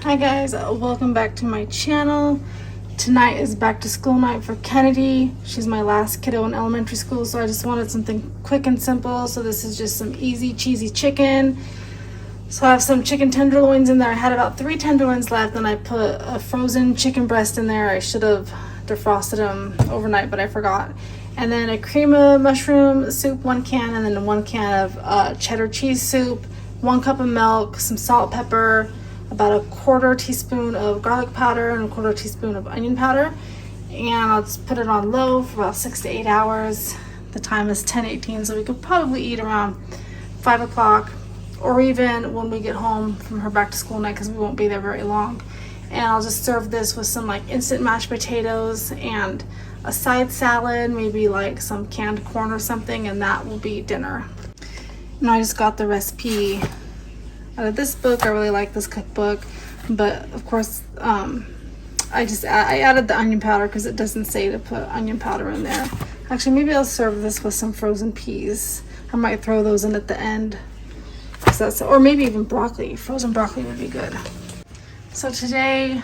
Hi guys, welcome back to my channel. Tonight is back to school night for Kennedy. She's my last kiddo in elementary school, so I just wanted something quick and simple. So this is just some easy cheesy chicken. So I have some chicken tenderloins in there. I had about 3 tenderloins left, and I put a frozen chicken breast in there. I should have defrosted them overnight, but I forgot. And then a cream of mushroom soup, 1 can, and then 1 can of cheddar cheese soup, 1 cup of milk, some salt, pepper, about a 1/4 teaspoon of garlic powder and a 1/4 teaspoon of onion powder. And I'll just put it on low for about 6 to 8 hours. The time is 10:18, so we could probably eat around 5 o'clock or even when we get home from her back to school night, because we won't be there very long. And I'll just serve this with some like instant mashed potatoes and a side salad, maybe like some canned corn or something, and that will be dinner. And I just got the recipe out of this book. I really like this cookbook, but of course I added the onion powder because it doesn't say to put onion powder in there. Actually, maybe I'll serve this with some frozen peas. I might throw those in at the end, or maybe even broccoli. Frozen broccoli would be good. So today,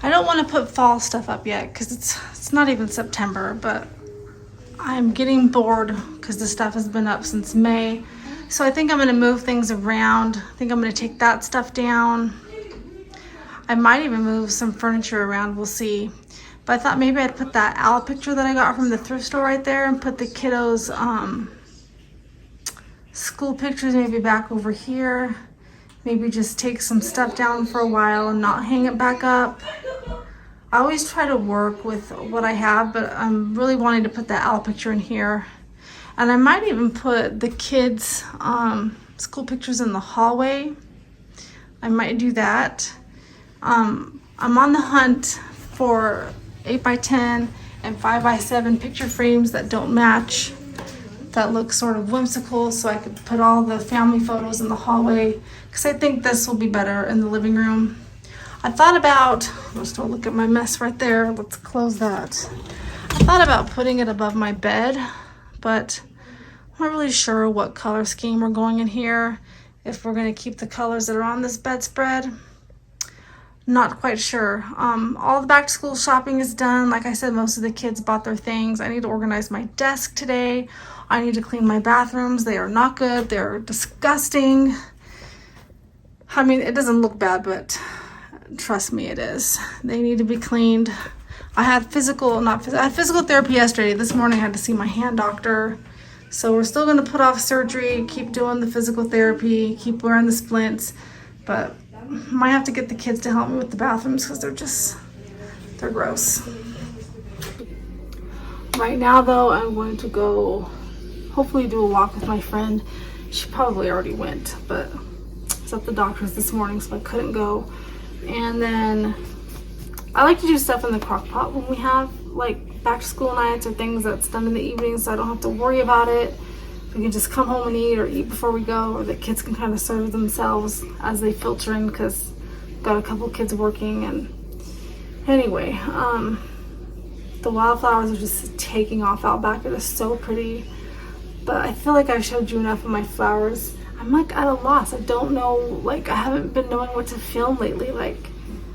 I don't want to put fall stuff up yet because it's not even September, but I'm getting bored because the stuff has been up since May. So I think I'm gonna move things around. I think I'm gonna take that stuff down. I might even move some furniture around, we'll see. But I thought maybe I'd put that owl picture that I got from the thrift store right there and put the kiddos' school pictures maybe back over here. Maybe just take some stuff down for a while and not hang it back up. I always try to work with what I have, but I'm really wanting to put that owl picture in here. And I might even put the kids' school pictures in the hallway. I might do that. I'm on the hunt for 8x10 and 5x7 picture frames that don't match, that look sort of whimsical, so I could put all the family photos in the hallway, because I think this will be better in the living room. I thought about, let's don't look at my mess right there. Let's close that. I thought about putting it above my bed, but I'm not really sure what color scheme we're going in here. If we're going to keep the colors that are on this bedspread, not quite sure. All the back to school shopping is done. Like I said, most of the kids bought their things. I need to organize my desk today. I need to clean my bathrooms. They are not good. They're disgusting. I mean, it doesn't look bad, but trust me, it is. They need to be cleaned. I had physical therapy yesterday. This morning I had to see my hand doctor. So we're still going to put off surgery, keep doing the physical therapy, keep wearing the splints, but might have to get the kids to help me with the bathrooms because they're gross. Right now though, I'm going to go hopefully do a walk with my friend. She probably already went, but I was at the doctor's this morning, so I couldn't go. And then I like to do stuff in the crock pot when we have like back to school nights or things that's done in the evening, so I don't have to worry about it. We can just come home and eat, or eat before we go, or the kids can kind of serve themselves as they filter in, because I've got a couple kids working. And anyway, the wildflowers are just taking off out back. It is so pretty, but I feel like I showed you enough of my flowers. I'm like at a loss. I don't know, like I haven't been knowing what to film lately. Like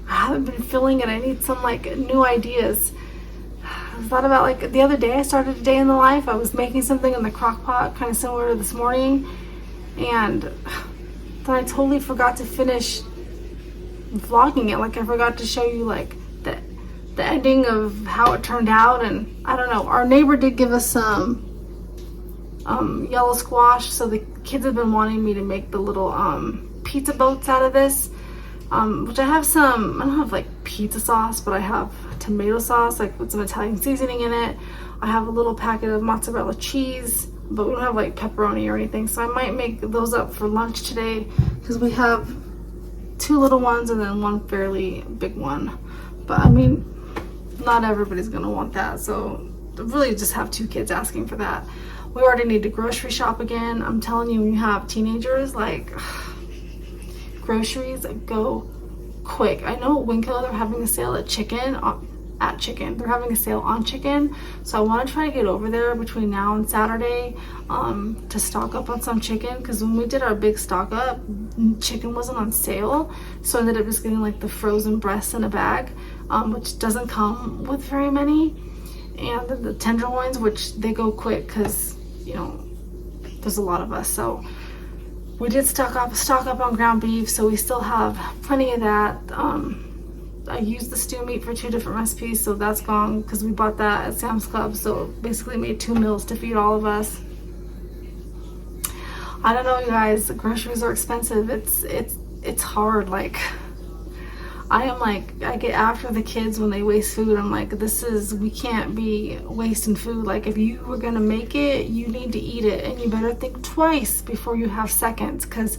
I haven't been feeling it. I need some like new ideas. I thought about, like, the other day I started a day in the life. I was making something in the crock pot, kind of similar to this morning, and then I totally forgot to finish vlogging it. Like I forgot to show you like the ending of how it turned out. And I don't know, our neighbor did give us some yellow squash, so the kids have been wanting me to make the little pizza boats out of this, which I have some. I don't have like pizza sauce, but I have tomato sauce, like with some Italian seasoning in it. I have a little packet of mozzarella cheese, but we don't have like pepperoni or anything, so I might make those up for lunch today, because we have 2 little ones and then 1 fairly big one. But I mean, not everybody's gonna want that, so I really just have 2 kids asking for that. We already need to grocery shop again. I'm telling you, when you have teenagers, like groceries go quick. I know at Winco they're having a sale at chicken. at chicken. They're having a sale on chicken, so I want to try to get over there between now and Saturday to stock up on some chicken, because when we did our big stock up, chicken wasn't on sale, so I ended up just getting like the frozen breasts in a bag, which doesn't come with very many, and the tenderloins, which they go quick because, you know, there's a lot of us. So we did stock up on ground beef, so we still have plenty of that. I used the stew meat for 2 different recipes, so that's gone because we bought that at Sam's Club. So basically made 2 meals to feed all of us. I don't know, you guys, groceries are expensive. It's hard. Like, I get after the kids when they waste food. I'm like, we can't be wasting food. Like, if you were gonna make it, you need to eat it, and you better think twice before you have seconds, because,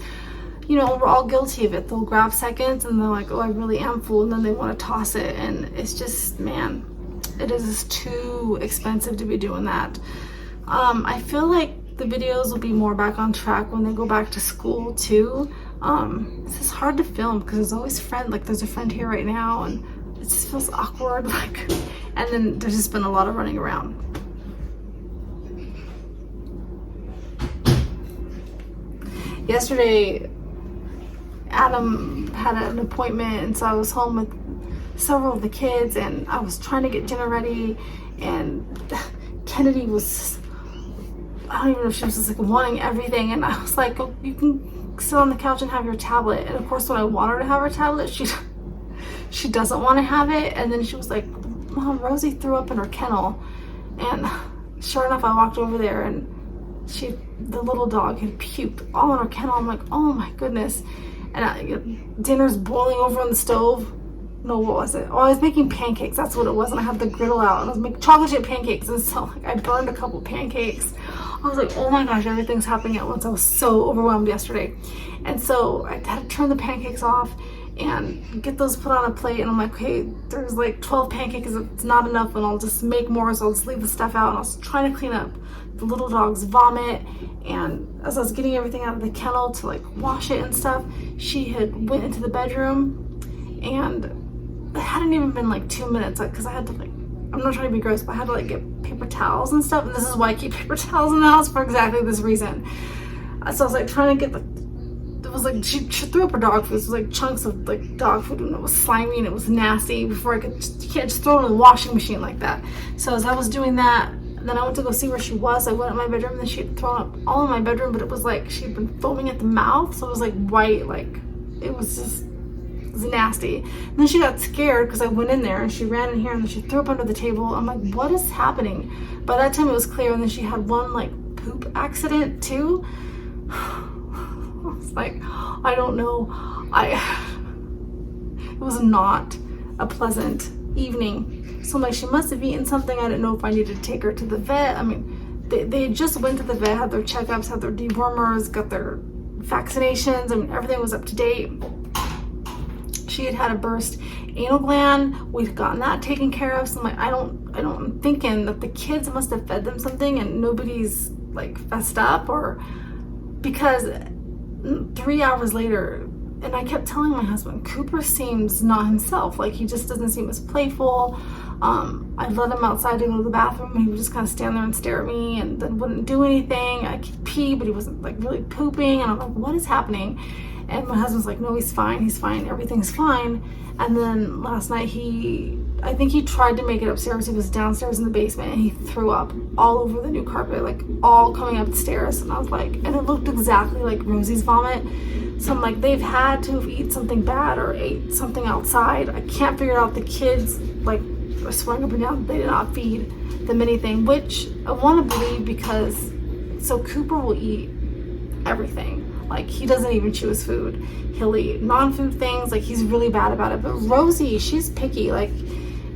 you know, we're all guilty of it. They'll grab seconds and they're like, oh, I really am full, and then they want to toss it, and it's just, man, it is just too expensive to be doing that. I feel like the videos will be more back on track when they go back to school too. It's just hard to film because there's always there's a friend here right now, and it just feels awkward, like, and then there's just been a lot of running around. Yesterday, Adam had an appointment, and so I was home with several of the kids, and I was trying to get dinner ready, and Kennedy was, I don't even know if she was just like wanting everything, and I was like, oh, you can sit on the couch and have your tablet. And of course, when I want her to have her tablet, she doesn't want to have it. And then she was like, Mom, Rosie threw up in her kennel. And sure enough, I walked over there, and the little dog had puked all in her kennel. I'm like, oh my goodness. And dinner's boiling over on the stove. No, what was it? Oh, I was making pancakes. That's what it was. And I had the griddle out, and I was making chocolate chip pancakes. And so, like, I burned a couple pancakes. I was like, oh my gosh, everything's happening at once. I was so overwhelmed yesterday. And so I had to turn the pancakes off and get those put on a plate. And I'm like, okay, there's like 12 pancakes. It's not enough, and I'll just make more. So I'll just leave the stuff out. And I was trying to clean up the little dog's vomit. And as I was getting everything out of the kennel to like wash it and stuff, she had went into the bedroom, and it hadn't even been like 2 minutes, because I had to, like, I'm not trying to be gross, but I had to like get paper towels and stuff. And this is why I keep paper towels in the house, for exactly this reason. So I was like trying to get it was like, she threw up her dog food. It was like chunks of like dog food, and it was slimy and it was nasty. You can't just throw it in the washing machine like that. So as I was doing that, then I went to go see where she was. I went in my bedroom, and then she had thrown up all in my bedroom, but it was like she'd been foaming at the mouth. So it was like white, like it was nasty. And then she got scared because I went in there, and she ran in here, and then she threw up under the table. I'm like, what is happening? By that time it was clear, and then she had one like poop accident too. I was like, I don't know. It was not a pleasant evening. So I'm like, she must have eaten something. I didn't know if I needed to take her to the vet. I mean, they just went to the vet, had their checkups, had their dewormers, got their vaccinations. I mean, everything was up to date. She had a burst anal gland. We've gotten that taken care of. So I'm like, I'm thinking that the kids must have fed them something, and nobody's like fessed up, or because 3 hours later, and I kept telling my husband, Cooper seems not himself. Like, he just doesn't seem as playful. I let him outside to go to the bathroom, and he would just kind of stand there and stare at me, and then wouldn't do anything. I could pee, but he wasn't like really pooping, and I'm like, what is happening? And my husband's like, no, he's fine, everything's fine. And then last night I think he tried to make it upstairs. He was downstairs in the basement, and he threw up all over the new carpet, like all coming up the stairs. And I was like, and it looked exactly like Rosie's vomit. So I'm like, they've had to have eaten something bad or ate something outside. I can't figure out the kids, like, are swearing up and down they did not feed them anything, which I want to believe, because so Cooper will eat everything. Like, he doesn't even chew his food. He'll eat non-food things. Like, he's really bad about it. But Rosie, she's picky. Like,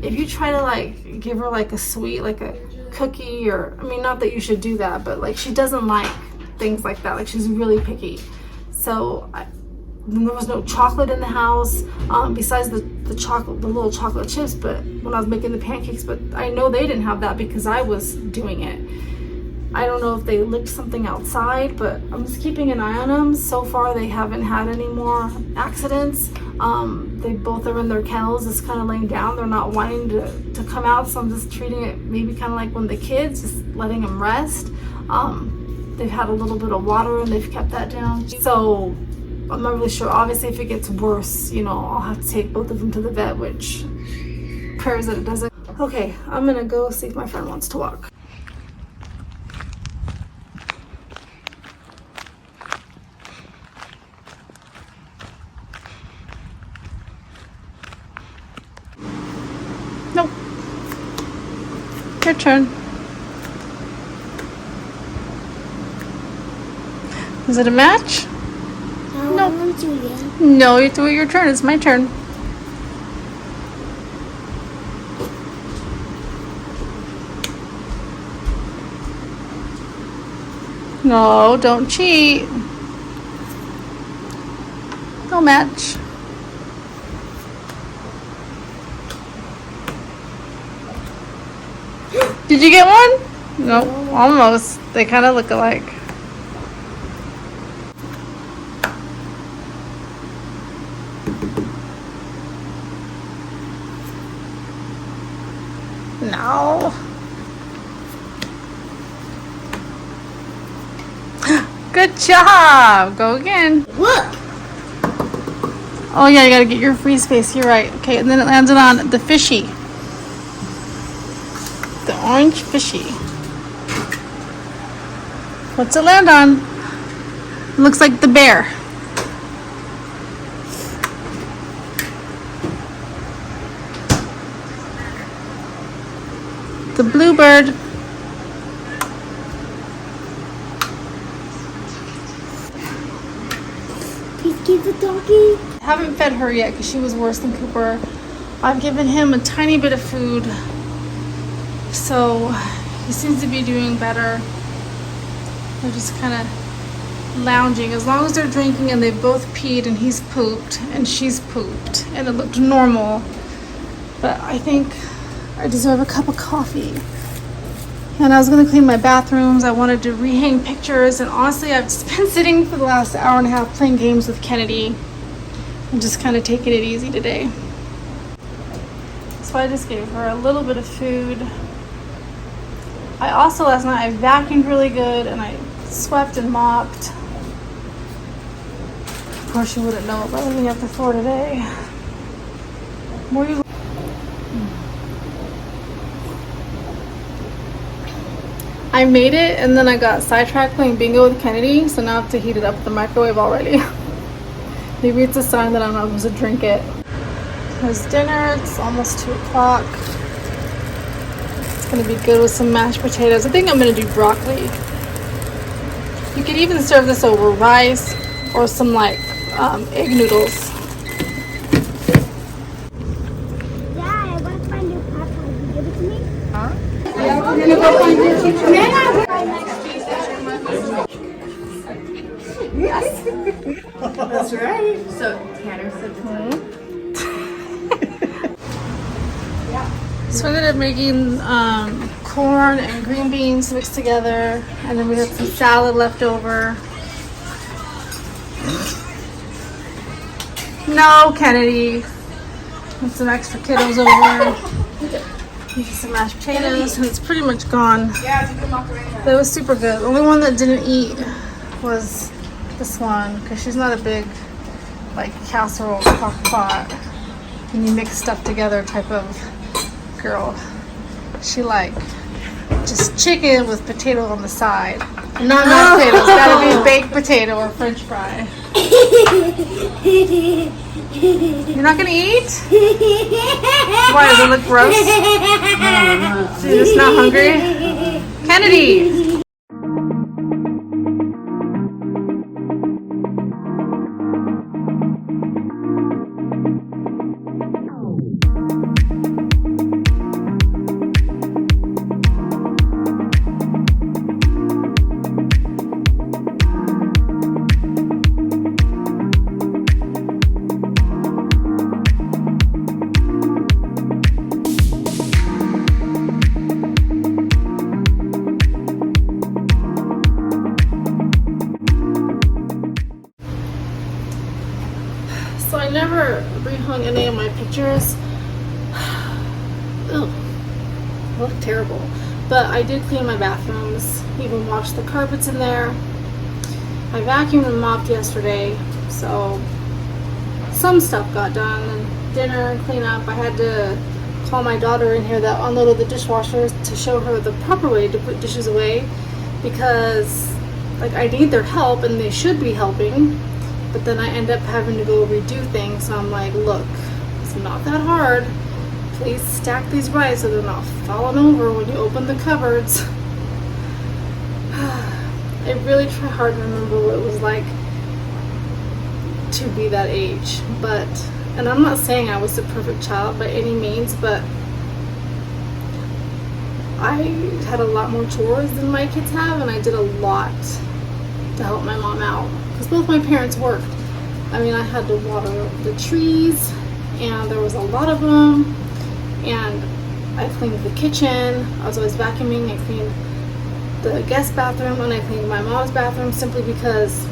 if you try to like give her like a sweet, like a cookie, or, I mean, not that you should do that, but like, she doesn't like things like that. Like, she's really picky. So there was no chocolate in the house, besides the little chocolate chips, but when I was making the pancakes, but I know they didn't have that because I was doing it. I don't know if they licked something outside, but I'm just keeping an eye on them. So far, they haven't had any more accidents. They both are in their kennels, just kind of laying down. They're not wanting to come out, so I'm just treating it maybe kind of like when the kids, just letting them rest. They've had a little bit of water and they've kept that down. So I'm not really sure. Obviously, if it gets worse, you know, I'll have to take both of them to the vet, which prayers that it doesn't. Okay, I'm gonna go see if my friend wants to walk. Nope. Your turn. Is it a match? No. Nope. No, you have to wait your turn. It's my turn. No, don't cheat. No match. Did you get one? No, almost. They kind of look alike. No. Good job. Go again. Look. Oh yeah, you gotta get your freeze face. You're right. Okay, and then it landed on the fishy. The orange fishy. What's it land on? It looks like the bear. The bluebird. Please give the doggy. I haven't fed her yet because she was worse than Cooper. I've given him a tiny bit of food, so he seems to be doing better. They're just kind of lounging. As long as they're drinking and they both peed and he's pooped and she's pooped and it looked normal. But I think I deserve a cup of coffee. And I was gonna clean my bathrooms. I wanted to rehang pictures, and honestly, I've just been sitting for the last hour and a half playing games with Kennedy. I'm just kind of taking it easy today. So I just gave her a little bit of food. I also, last night, I vacuumed really good and I swept and mopped. Of course, you wouldn't know it by looking at the floor today. Where you? I made it and then I got sidetracked playing bingo with Kennedy, so now I have to heat it up in the microwave already. Maybe it's a sign that I'm not supposed to drink it. There's dinner. It's almost 2 o'clock. It's gonna be good with some mashed potatoes. I think I'm gonna do broccoli. You could even serve this over rice or some like egg noodles. Yeah, I want to find your papa. Can you give it to me? Huh? We're gonna go find your teacher. Yes. That's right. So Tanner said So we ended up making corn and green beans mixed together, and then we had some salad left over. No, Kennedy. And some extra kiddos over. Making some mashed potatoes, and it's pretty much gone. That was super good. The only one that didn't eat was this one, because she's not a big like casserole crock pot and you mix stuff together type of girl. She like just chicken with potato on the side. Not mashed potatoes, gotta be baked potato or french fry. You're not gonna eat? Why, does it look gross? You're just not hungry? Kennedy! pictures. Ugh, look terrible. But I did clean my bathrooms, even washed the carpets in there. I vacuumed and mopped yesterday, so some stuff got done. And dinner, cleanup. I had to call my daughter in here that unloaded the dishwasher to show her the proper way to put dishes away, because like I need their help and they should be helping, but then I end up having to go redo things. So I'm like, look, it's not that hard. Please stack these right so they're not falling over when you open the cupboards. I really try hard to remember what it was like to be that age, but, and I'm not saying I was the perfect child by any means, but I had a lot more chores than my kids have, and I did a lot to help my mom out, because both my parents worked. I mean, I had to water the trees, and there was a lot of them, and I cleaned the kitchen. I was always vacuuming. I cleaned the guest bathroom, and I cleaned my mom's bathroom, simply because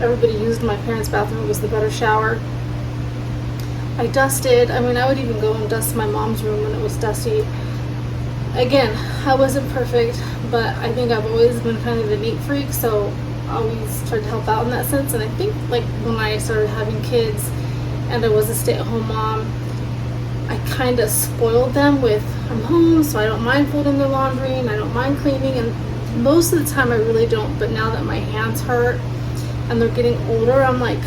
everybody used my parents' bathroom. It was the better shower. I dusted. I mean, I would even go and dust my mom's room when it was dusty. Again, I wasn't perfect, but I think I've always been kind of a neat freak, so I always tried to help out in that sense. And I think like when I started having kids and I was a stay-at-home mom, I kind of spoiled them with, I'm home, so I don't mind folding their laundry and I don't mind cleaning, and most of the time I really don't. But now that my hands hurt and they're getting older, I'm like,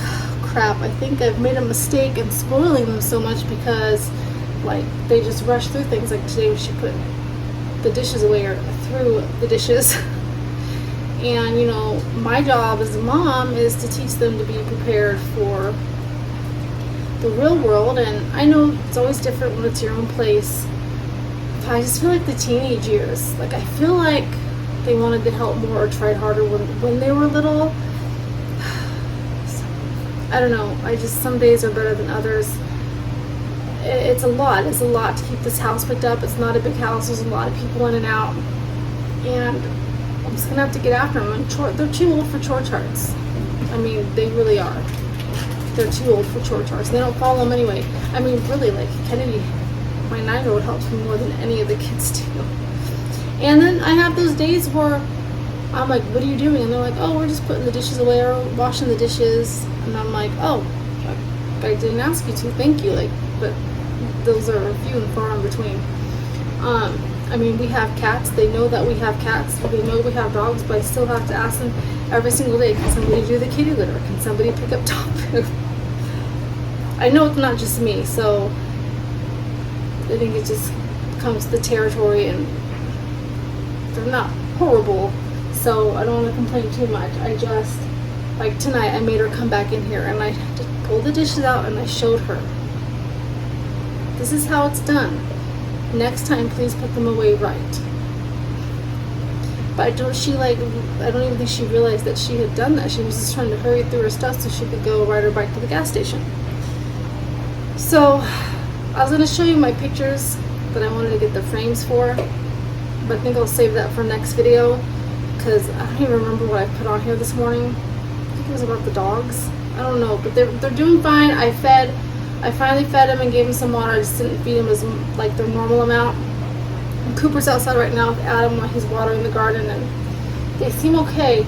crap, I think I've made a mistake in spoiling them so much, because like they just rush through things. Like today she put the dishes away, or threw the dishes. And you know, my job as a mom is to teach them to be prepared for the real world, and I know it's always different when it's your own place. But I just feel like the teenage years, like I feel like they wanted to help more or tried harder when they were little. I don't know, I just, some days are better than others. It's a lot to keep this house picked up. It's not a big house, there's a lot of people in and out, and I'm just gonna have to get after them. And they're too old for chore charts. I mean, they really are. They're too old for chore charts. They don't follow them anyway. I mean, really, like Kennedy, my 9-year-old, helps me more than any of the kids do. And then I have those days where I'm like, what are you doing? And they're like, oh, we're just putting the dishes away or washing the dishes. And I'm like, oh, I didn't ask you to, thank you. Like, but those are few and far in between. I mean, we have cats. They know that we have cats. They know we have dogs, but I still have to ask them every single day, can somebody do the kitty litter? Can somebody pick up dog poop? I know it's not just me, so I think it just comes to the territory, and they're not horrible, so I don't want to complain too much. I just, like tonight, I made her come back in here, and I just pulled the dishes out, and I showed her, this is how it's done. Next time, please put them away right. But I don't even think she realized that she had done that. She was just trying to hurry through her stuff so she could go ride her bike to the gas station. So I was going to show you my pictures that I wanted to get the frames for, but I think I'll save that for next video, because I don't even remember what I put on here this morning. I think it was about the dogs. I don't know, but they're doing fine. I finally fed them and gave them some water. I just didn't feed them as like their normal amount. And Cooper's outside right now with Adam while he's watering the garden, and they seem okay.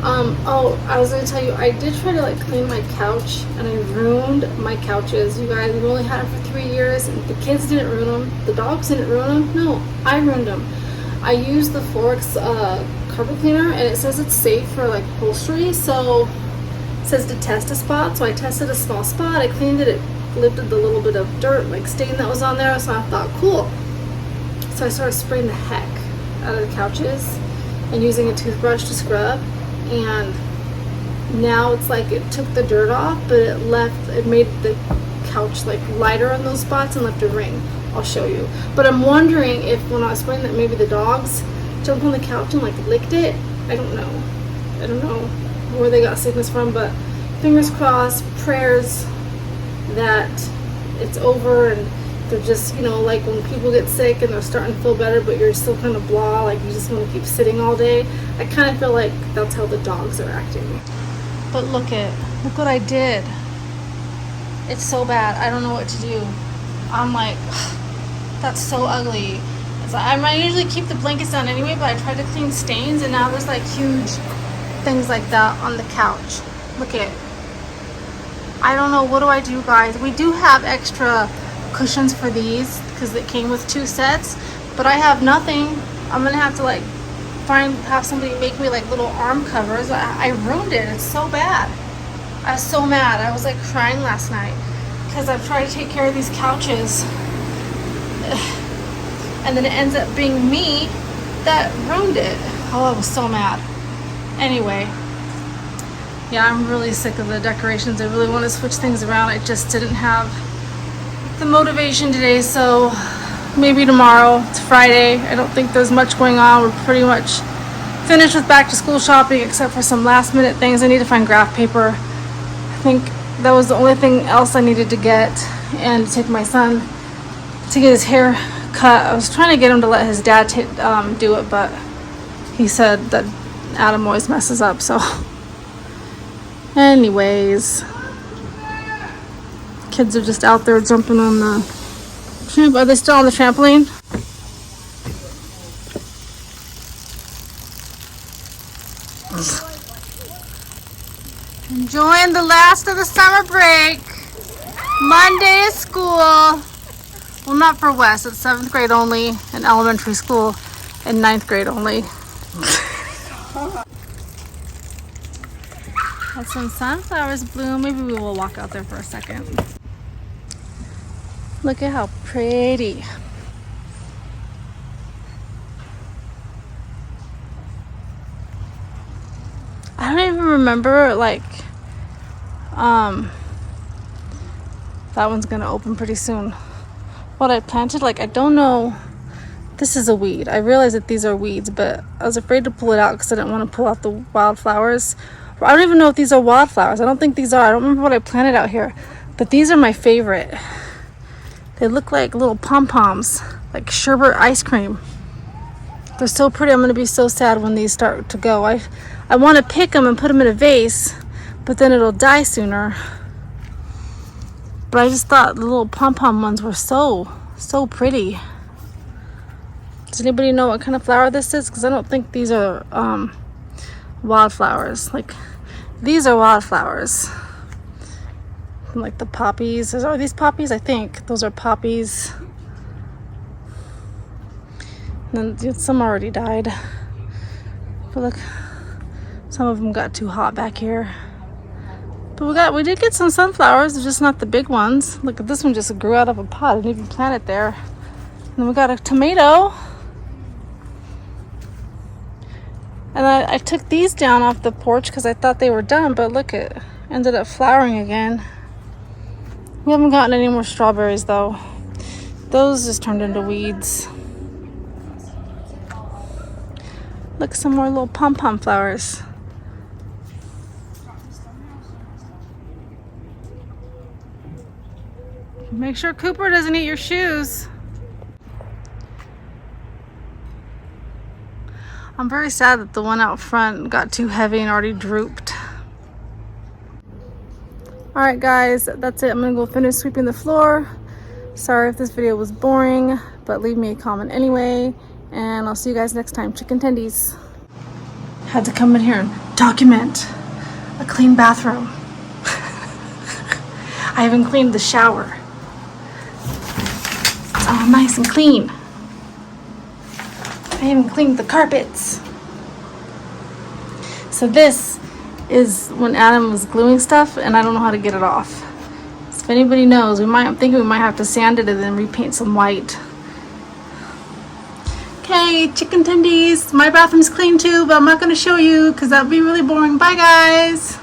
Oh, I was gonna tell you, I did try to like clean my couch, and I ruined my couches. You guys, we've only had it for 3 years, and the kids didn't ruin them. The dogs didn't ruin them. No, I ruined them. I used the Florex carpet cleaner, and it says it's safe for like upholstery, so it says to test a spot. So I tested a small spot. I cleaned it. It lifted the little bit of dirt, like stain that was on there. So I thought, cool. So I started spraying the heck out of the couches and using a toothbrush to scrub. And now it's like it took the dirt off, but it made the couch like lighter on those spots and left a ring. I'll show you. But I'm wondering if when I was spraying that, maybe the dogs jumped on the couch and like licked it. I don't know. I don't know where they got sickness from, but fingers crossed, prayers that it's over, and they're just, you know, like when people get sick and they're starting to feel better, but you're still kind of blah, like you just want to keep sitting all day. I kind of feel like that's how the dogs are acting. But look what I did. It's so bad. I don't know what to do. I'm like, that's so ugly. So I might usually keep the blankets down anyway, but I tried to clean stains, and now there's like huge things like that on the couch. Look at it. I don't know. What do I do, guys? We do have extra cushions for these because it came with 2 sets, but I have nothing. I'm gonna have to like have somebody make me like little arm covers. I ruined it. It's so bad. I was so mad. I was like crying last night because I've tried to take care of these couches and then it ends up being me that ruined it. Oh, I was so mad. Anyway, yeah, I'm really sick of the decorations. I really want to switch things around. I just didn't have the motivation today, so maybe tomorrow. It's Friday. I don't think there's much going on. We're pretty much finished with back to school shopping except for some last minute things. I need to find graph paper. I think that was the only thing else I needed to get, and to take my son to get his hair cut. I was trying to get him to let his dad do it, but he said that Adam always messes up, so anyways, kids are just out there jumping on the are they still on the trampoline? Enjoying the last of the summer break. Monday is school. Well, not for Wes. It's 7th grade only in elementary school and 9th grade only. Had some sunflowers bloom. Maybe we will walk out there for a second. Look at how pretty. I don't even remember, like, that one's gonna open pretty soon. What I planted, like, I don't know. This is a weed. I realize that these are weeds, but I was afraid to pull it out because I didn't want to pull out the wildflowers. I don't even know if these are wildflowers. I don't think these are. I don't remember what I planted out here, but these are my favorite. They look like little pom-poms, like sherbet ice cream. They're so pretty. I'm going to be so sad when these start to go. I want to pick them and put them in a vase, but then it'll die sooner. But I just thought the little pom-pom ones were so pretty. Does anybody know what kind of flower this is? Because I don't think these are wildflowers. Like, these are wildflowers. Like the poppies. Are these poppies? I think those are poppies. And then some already died. But look, some of them got too hot back here. But we did get some sunflowers, just not the big ones. Look at this one, just grew out of a pot. I didn't even plant it there. And then we got a tomato. And I took these down off the porch because I thought they were done, but look, it ended up flowering again. We haven't gotten any more strawberries though. Those just turned into weeds. Look, some more little pom-pom flowers. Make sure Cooper doesn't eat your shoes. I'm very sad that the one out front got too heavy and already drooped. Alright guys, that's it. I'm gonna go finish sweeping the floor. Sorry if this video was boring, but leave me a comment anyway. And I'll see you guys next time. Chicken tendies. Had to come in here and document a clean bathroom. I even cleaned the shower. It's all nice and clean. I even cleaned the carpets. So this is when Adam was gluing stuff and I don't know how to get it off. So if anybody knows, I'm thinking we might have to sand it and then repaint some white. Okay, chicken tendies. My bathroom's clean too, but I'm not going to show you because that would be really boring. Bye guys.